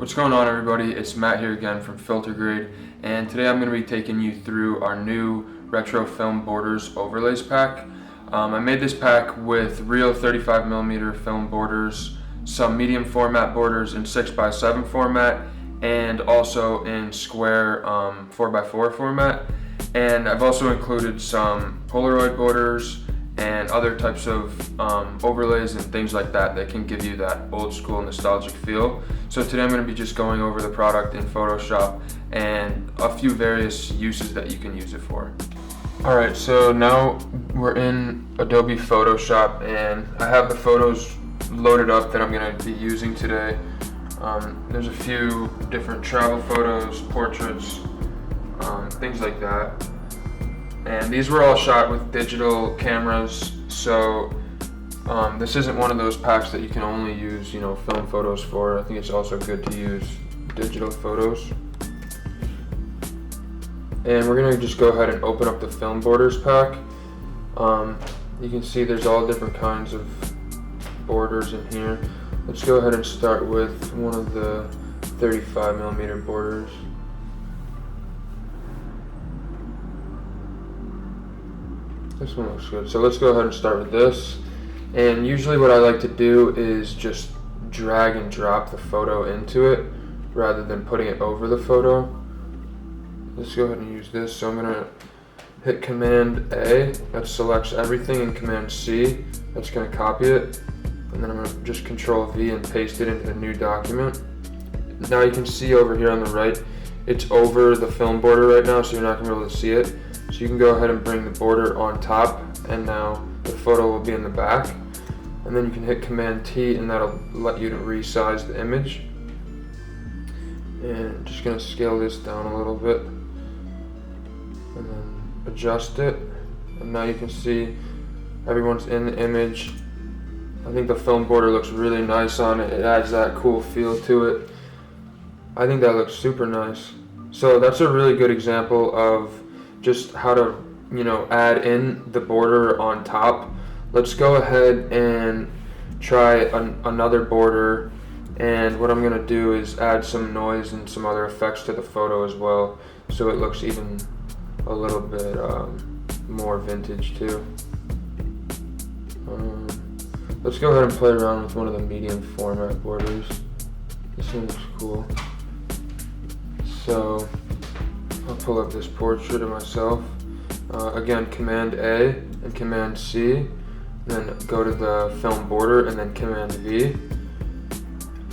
What's going on, everybody? It's Matt here again from FilterGrade, and today I'm going to be taking you through our new retro film borders overlays pack. I made this pack with real 35mm film borders, some medium format borders in 6x7 format, and also in square 4x4 format. And I've also included some Polaroid borders and other types of overlays and things like that that can give you that old school nostalgic feel. So today I'm going to be just going over the product in Photoshop and a few various uses that you can use it for. Alright, so now we're in Adobe Photoshop and I have the photos loaded up that I'm going to be using today. There's a few different travel photos, portraits, things like that. And these were all shot with digital cameras, so this isn't one of those packs that you can only use, film photos for. I think it's also good to use digital photos. And we're gonna just go ahead and open up the film borders pack. You can see there's all different kinds of borders in here. Let's go ahead and start with one of the 35mm borders. This one looks good. So let's go ahead and start with this. And usually what I like to do is just drag and drop the photo into it rather than putting it over the photo. Let's go ahead and use this. So I'm gonna hit Command A, that selects everything, and Command C, that's gonna copy it. And then I'm gonna just Control V and paste it into the new document. Now you can see over here on the right, it's over the film border right now, so you're not gonna be able to see it. So you can go ahead and bring the border on top, and now the photo will be in the back. And then you can hit Command T, and that'll let you to resize the image. And just gonna scale this down a little bit, and then adjust it. And now you can see everyone's in the image. I think the film border looks really nice on it. It adds that cool feel to it. I think that looks super nice. So that's a really good example of just how to, add in the border on top. Let's go ahead and try another border, and what I'm gonna do is add some noise and some other effects to the photo as well, so it looks even a little bit more vintage too. Let's go ahead and play around with one of the medium format borders. This one looks cool. So I'll pull up this portrait of myself. Again, Command A and Command C, then go to the film border and then Command V,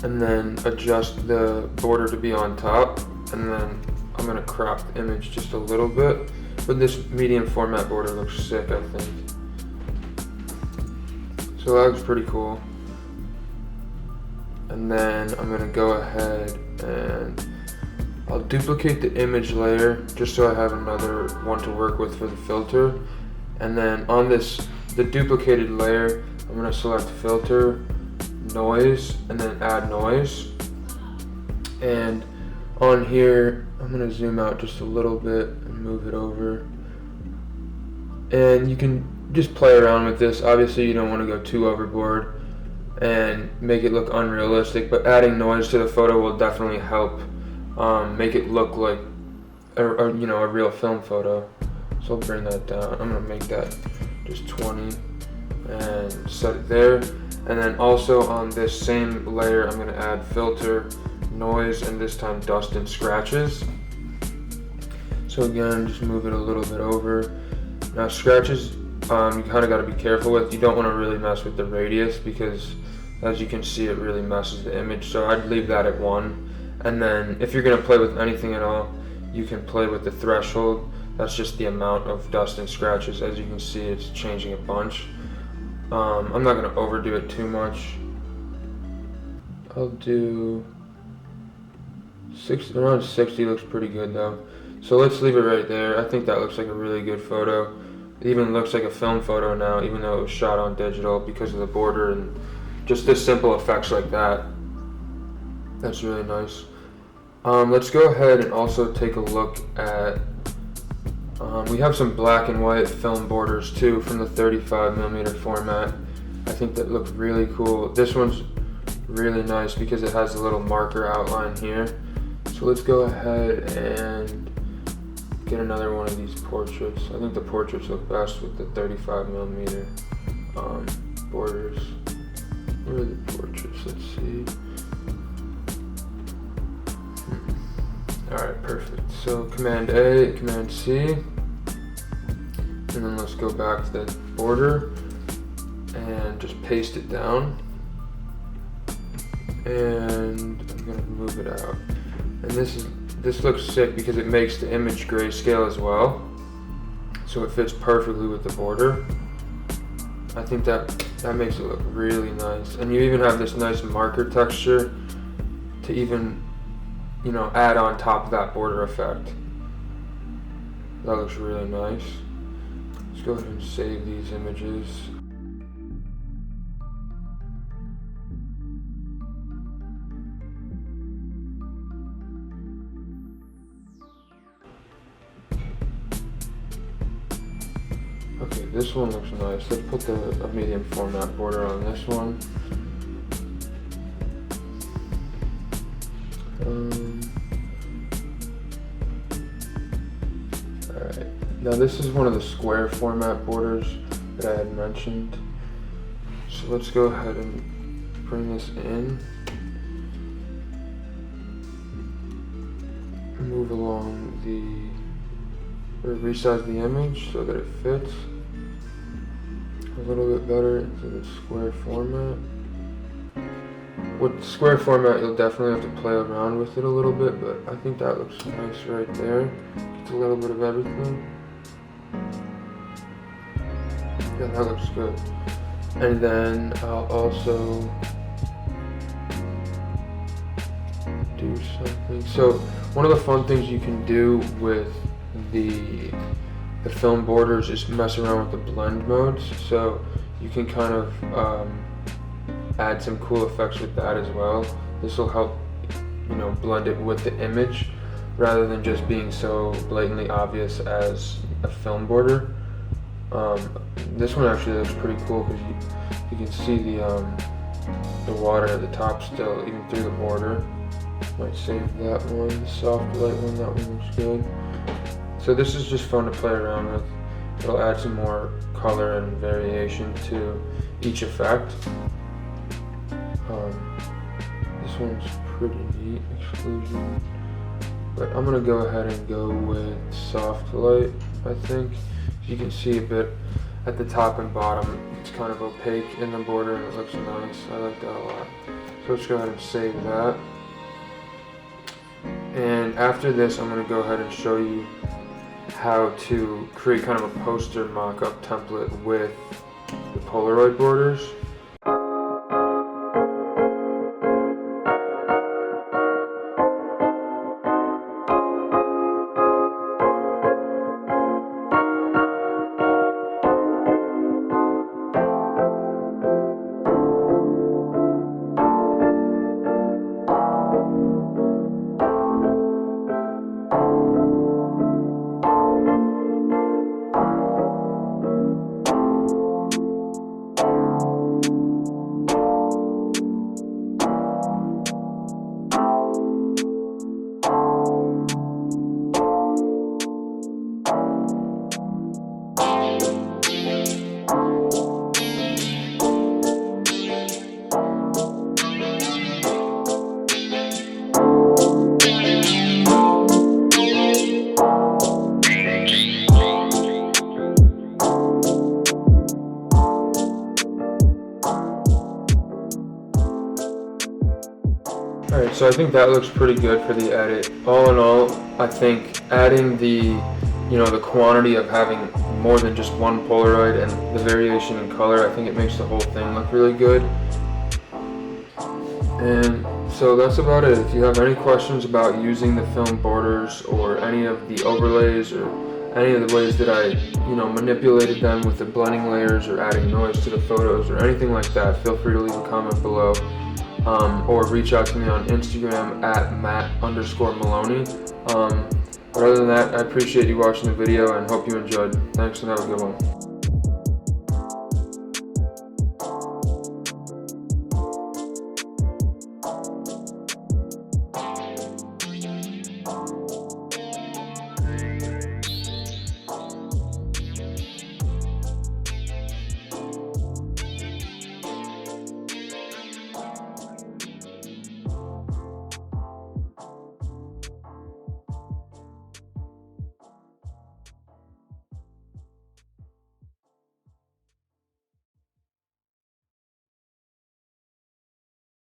and then adjust the border to be on top, and then I'm going to crop the image just a little bit, but this medium format border looks sick, I think. So that looks pretty cool. And then I'm going to go ahead and I'll duplicate the image layer just so I have another one to work with for the filter. And then on the duplicated layer, I'm going to select Filter, Noise, and then Add Noise. And on here, I'm going to zoom out just a little bit and move it over. And you can just play around with this. Obviously, you don't want to go too overboard and make it look unrealistic, but adding noise to the photo will definitely help make it look like a real film photo. So I'll bring that down. I'm gonna make that just 20 and set it there. And then also on this same layer, I'm gonna add filter, noise, and this time dust and scratches. So again, just move it a little bit over. Now scratches, you kind of got to be careful with. You don't want to really mess with the radius because, as you can see, it really messes the image. So I'd leave that at 1. And then if you're going to play with anything at all, you can play with the threshold. That's just the amount of dust and scratches. As you can see, it's changing a bunch. I'm not going to overdo it too much. I'll do around 60 looks pretty good though. So let's leave it right there. I think that looks like a really good photo. It even looks like a film photo now, even though it was shot on digital, because of the border and just the simple effects like that. That's really nice. Let's go ahead and also take a look at, we have some black and white film borders too from the 35mm format. I think that look really cool. This one's really nice because it has a little marker outline here. So let's go ahead and get another one of these portraits. I think the portraits look best with the 35mm borders. Where are the portraits? Let's see. Alright, perfect. So Command A, Command C, and then let's go back to the border and just paste it down. And I'm gonna move it out. And this looks sick because it makes the image grayscale as well, so it fits perfectly with the border. I think that makes it look really nice. And you even have this nice marker texture to even, you know, add on top of that border effect. That looks really nice. Let's go ahead and save these images. Okay, this one looks nice. Let's put a medium format border on this one. Alright, now this is one of the square format borders that I had mentioned. So let's go ahead and bring this in. Move along or resize the image so that it fits a little bit better into the square format. With square format, you'll definitely have to play around with it a little bit, but I think that looks nice right there. It's a little bit of everything. Yeah, that looks good. And then I'll also do something. So one of the fun things you can do with the film borders is mess around with the blend modes. So you can kind of add some cool effects with that as well. This will help, you know, blend it with the image rather than just being so blatantly obvious as a film border. This one actually looks pretty cool because you can see the water at the top still, even through the border. Might save that one, the soft light one. That one looks good. So this is just fun to play around with. It'll add some more color and variation to each effect. This one's pretty neat, exclusion. But I'm gonna go ahead and go with soft light, I think. You can see a bit at the top and bottom. It's kind of opaque in the border and it looks nice. I like that a lot. So let's go ahead and save that. And after this, I'm gonna go ahead and show you how to create kind of a poster mock-up template with the Polaroid borders. Alright, so I think that looks pretty good for the edit. All in all, I think adding the quantity of having more than just one Polaroid and the variation in color, I think it makes the whole thing look really good. And so that's about it. If you have any questions about using the film borders or any of the overlays or any of the ways that I manipulated them with the blending layers or adding noise to the photos or anything like that, feel free to leave a comment below. Or reach out to me on Instagram at Matt_Maloney. But other than that, I appreciate you watching the video and hope you enjoyed. Thanks and have a good one.